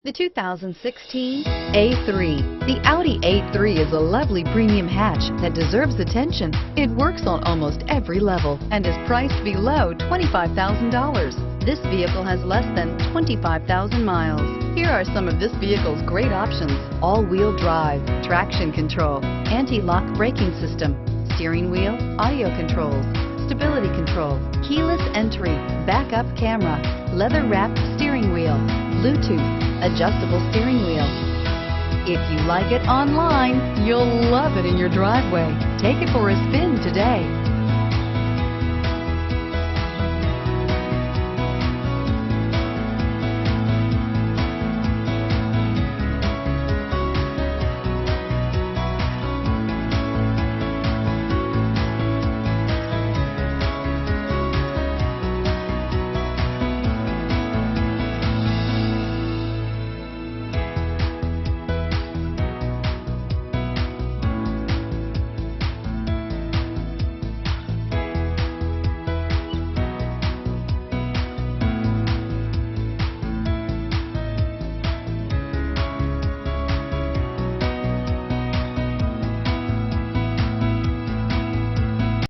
The 2016 A3. The Audi A3 is a lovely premium hatch that deserves attention. It works on almost every level and is priced below $25,000. This vehicle has less than 25,000 miles. Here are some of this vehicle's great options: all-wheel drive, traction control, anti-lock braking system, steering wheel audio controls, stability control, keyless entry, backup camera, leather-wrapped steering wheel, Bluetooth, adjustable steering wheel. If you like it online, you'll love it in your driveway. Take it for a spin today.